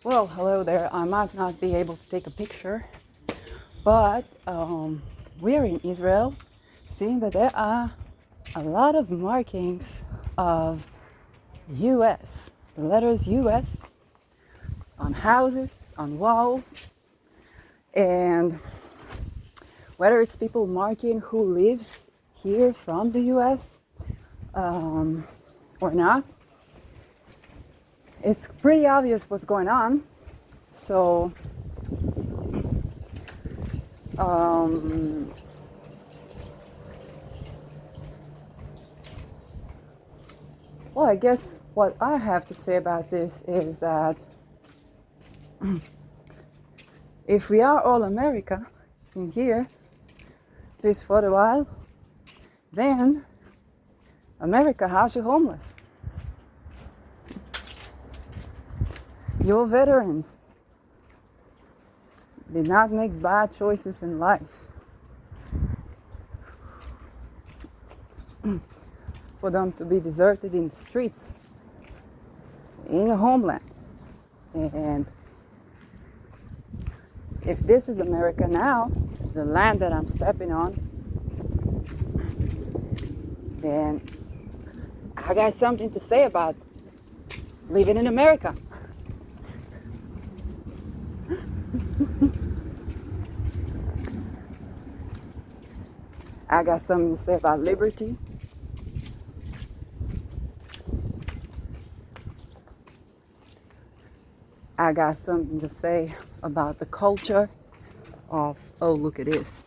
Well, hello there. I might not be able to take a picture, but we're in Israel, seeing that there are a lot of markings of US, the letters US on houses, on walls, and whether it's people marking who lives here from the US or not, it's pretty obvious what's going on. So well, I guess what I have to say about this is that if we are all America in here, at least for a while, then America has you homeless. Your veterans did not make bad choices in life for them to be deserted in the streets, in a homeland. And if this is America now, the land that I'm stepping on, then I got something to say about living in America. I got something to say about liberty. I got something to say about the culture of, oh, look at this.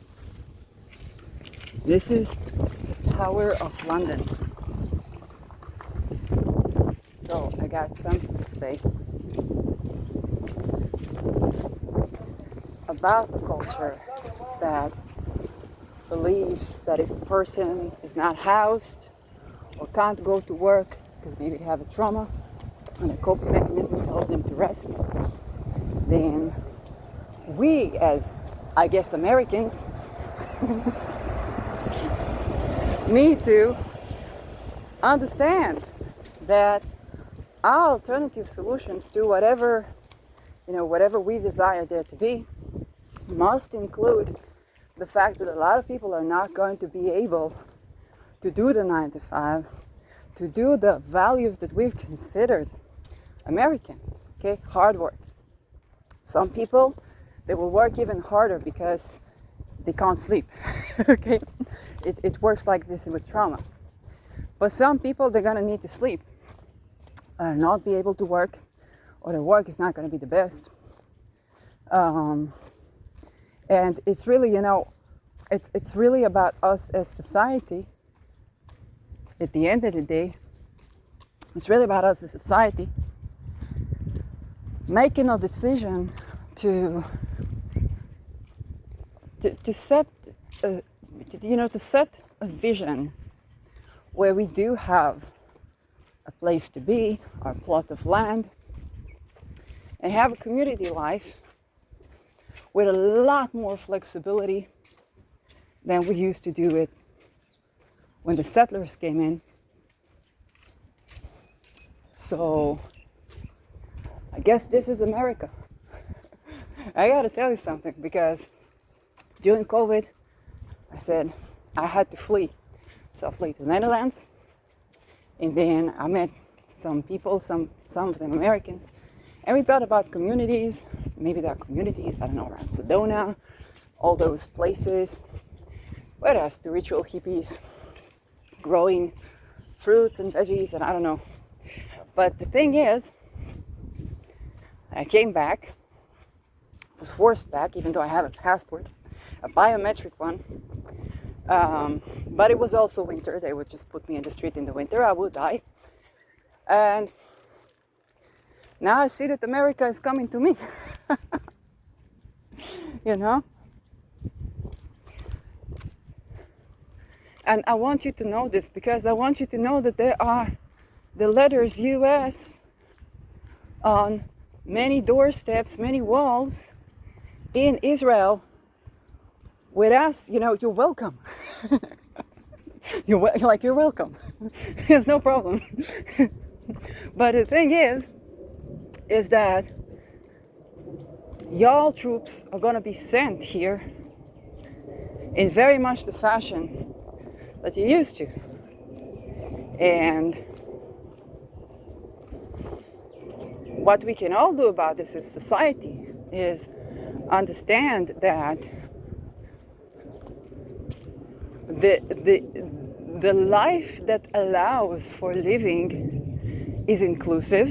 This is the Tower of London. So I got something to say about the culture that believes that if a person is not housed or can't go to work because maybe they have a trauma and a coping mechanism tells them to rest, then we as, I guess, Americans need to understand that our alternative solutions to whatever we desire there to be must include the fact that a lot of people are not going to be able to do the 9 to 5, to do the values that we've considered American, okay? Hard work. Some people, they will work even harder because they can't sleep, okay? It works like this with trauma. But some people, they're gonna need to sleep, not be able to work, or their work is not gonna be the best. And it's really, it's really about us as society. At the end of the day, it's really about us as society making a decision to set, to set a vision where we do have a place to be, our plot of land, and have a community life with a lot more flexibility than we used to do it when the settlers came in. So I guess this is America. I gotta tell you something, because during COVID, I said I had to flee. So I flee to the Netherlands, and then I met some people, some of them Americans, and we thought about communities. Maybe there are communities, I don't know, around Sedona, all those places where there are spiritual hippies growing fruits and veggies, and I don't know. But the thing is, I came back, was forced back, even though I have a passport, a biometric one. But it was also winter. They would just put me in the street in the winter. I would die. And now I see that America is coming to me. And I want you to know this, because I want you to know that there are the letters US on many doorsteps, many walls in Israel with us. You're welcome. You're welcome. There's no problem. But the thing is that y'all troops are going to be sent here in very much the fashion that you used to. And what we can all do about this as society is understand that the life that allows for living is inclusive,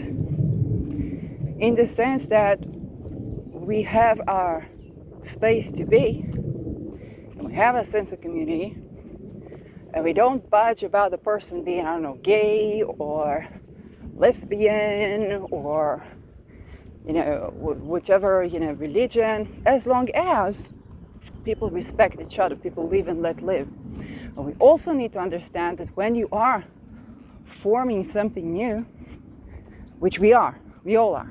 in the sense that we have our space to be, and we have a sense of community, and we don't budge about the person being, I don't know, gay or lesbian or, whichever, religion, as long as people respect each other, people live and let live. But we also need to understand that when you are forming something new, which we all are,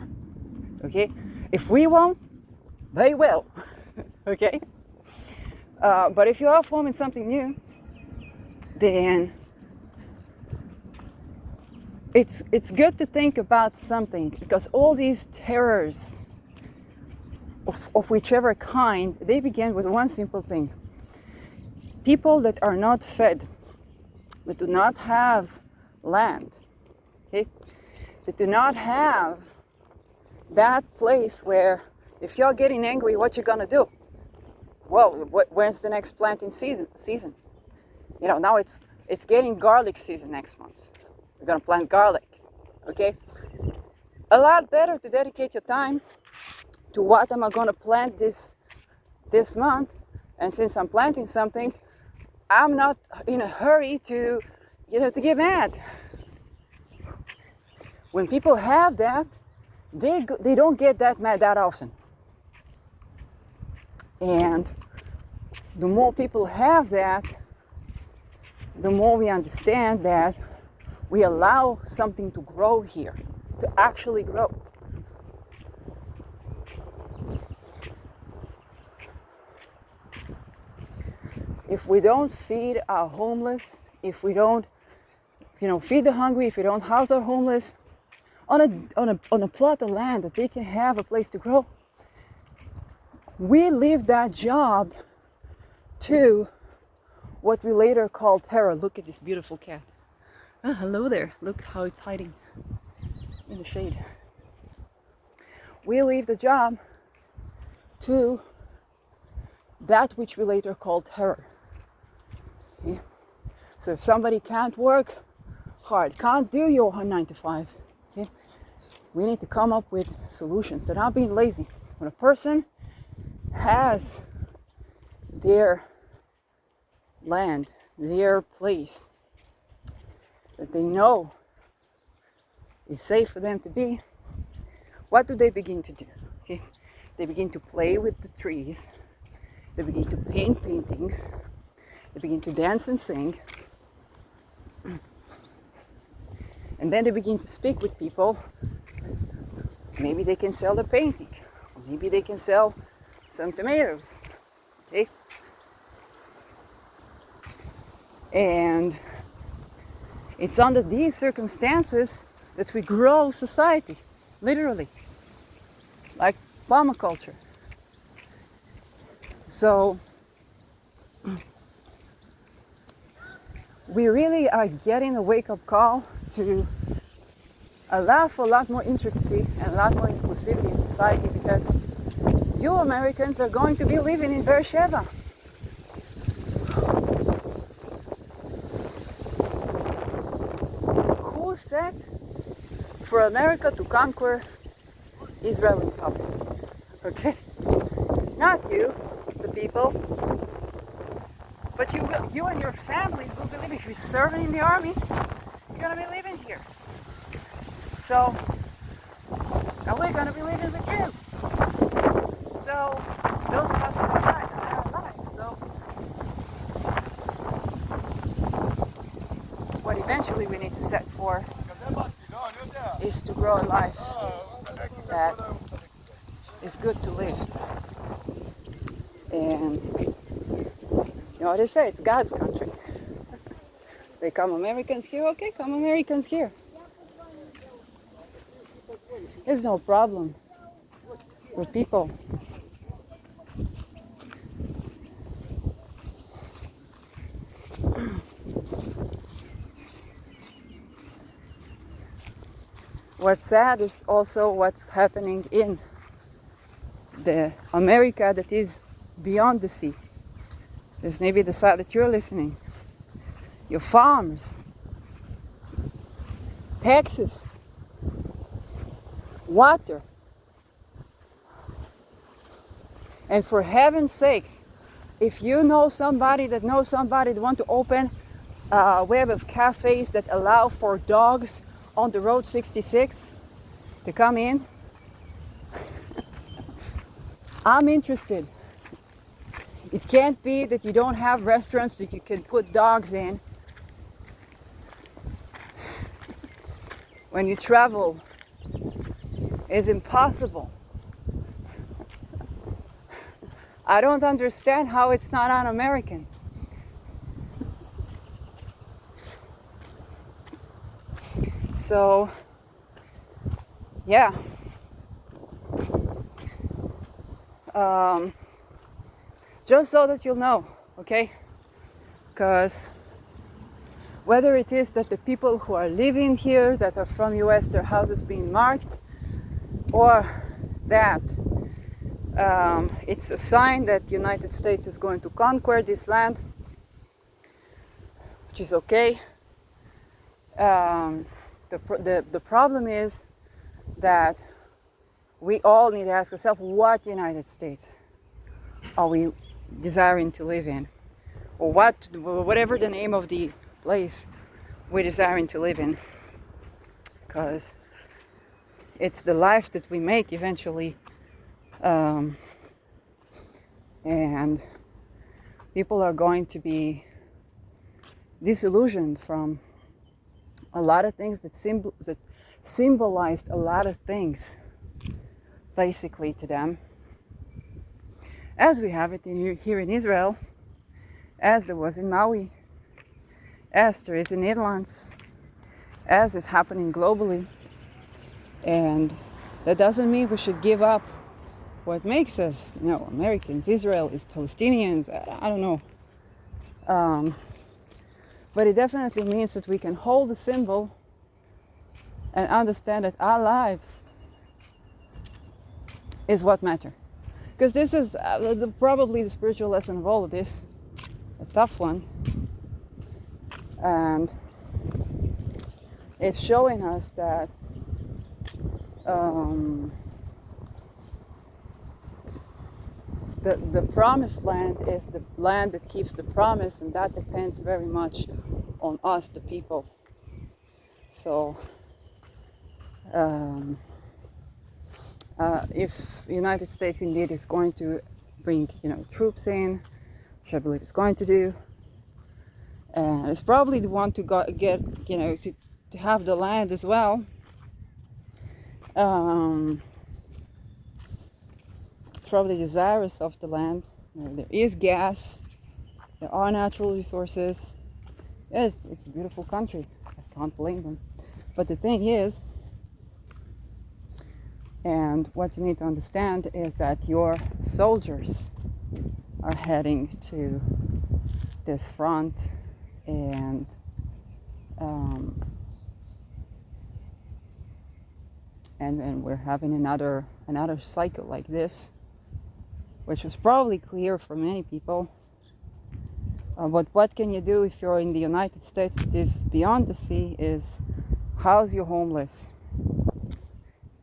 okay? If we won't, they will, okay? But if you are forming something new, then it's good to think about something, because all these terrors of whichever kind, they begin with one simple thing. People that are not fed, that do not have land, okay? That do not have that place where if you're getting angry, what you gonna do? Well, when's the next planting season? Now it's getting garlic season next month. We're gonna plant garlic, okay? A lot better to dedicate your time to what am I gonna plant this month. And since I'm planting something, I'm not in a hurry to get mad. When people have that, they don't get that mad that often. And the more people have that, the more we understand that we allow something to grow here, to actually grow. If we don't feed our homeless, if we don't, feed the hungry, if we don't house our homeless on a plot of land that they can have a place to grow, we leave that job to what we later call terror. Look at this beautiful cat. Oh, hello there. Look how it's hiding in the shade. We leave the job to that which we later call terror. Okay? So if somebody can't work hard, can't do your 9 to 5, okay? We need to come up with solutions. They're not being lazy. When a person has their land, their place that they know is safe for them to be, what do they begin to do? Okay? They begin to play with the trees. They begin to paint paintings. They begin to dance and sing. And then they begin to speak with people. Maybe they can sell the painting. Or maybe they can sell some tomatoes. Okay? And it's under these circumstances that we grow society, literally, like permaculture. So we really are getting a wake-up call to allow for a lot more intricacy and a lot more inclusivity in society, because you Americans are going to be living in Beersheba. Who said for America to conquer Israel and Palestine? Okay? Not you, the people, but you and your families will be living. If you're serving in the army, you're going to be living here. So, and we're going to be living with you. So, those of us who are alive, they're alive. So, what eventually we need to set for is to grow a life that is good to live. And what they say, it's God's country. They come Americans here, okay, come Americans here. There's no problem with people what's sad is also what's happening in the America that is beyond the sea. There's maybe the side that you're listening. Your farms, taxes, water. And for heaven's sakes, if you know somebody that knows somebody that want to open a web of cafes that allow for dogs on the road 66 to come in, I'm interested. It can't be that you don't have restaurants that you can put dogs in. When you travel, it's impossible. I don't understand how it's not un-American. So, yeah. Just so that you'll know, okay? Because whether it is that the people who are living here that are from US, their houses being marked, or that it's a sign that the United States is going to conquer this land, which is okay. The problem is that we all need to ask ourselves, what United States are we desiring to live in? Or whatever the name of the place we're desiring to live in. Because it's the life that we make eventually. And people are going to be disillusioned from a lot of things that symbolized a lot of things basically to them, as we have it here in Israel, as there was in Maui, as there is in Netherlands, as is happening globally. And that doesn't mean we should give up what makes us, Americans, Israelis, Palestinians, I don't know. But it definitely means that we can hold the symbol and understand that our lives is what matter. Because this is probably the spiritual lesson of all of this, a tough one. And it's showing us that the promised land is the land that keeps the promise, and that depends very much on us, the people. So if the United States indeed is going to bring troops in, which I believe it's going to do, and it's probably the one to get to have the land as well. Probably desirous of the land. There is gas, there are natural resources. Yes, it's a beautiful country, I can't blame them. But the thing is, and what you need to understand is that your soldiers are heading to this front, and then we're having another cycle like this, which was probably clear for many people. But what can you do if you're in the United States that is beyond the sea is house your homeless.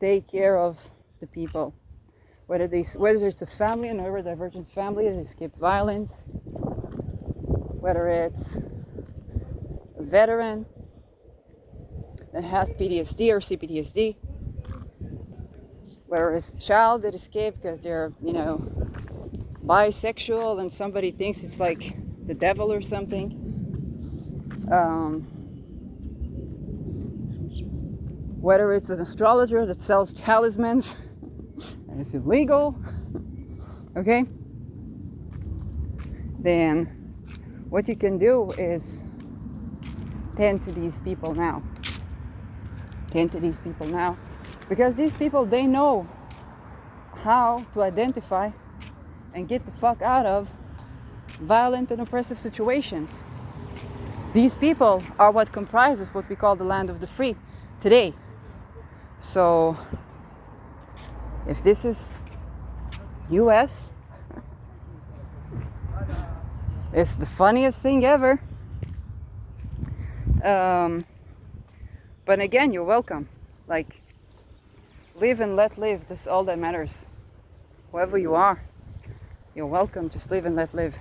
Take care of the people. Whether it's a family, a neurodivergent family that escaped violence, whether it's a veteran that has PTSD or CPTSD, whether it's a child that escaped because they're, bisexual and somebody thinks it's like the devil or something. Whether it's an astrologer that sells talismans and it's illegal, okay? Then what you can do is tend to these people now. Because these people, they know how to identify and get the fuck out of violent and oppressive situations. These people are what comprises what we call the land of the free today. So if this is US, it's the funniest thing ever. But again, you're welcome. Like, live and let live. That's all that matters. Whoever you are, you're welcome. Just live and let live.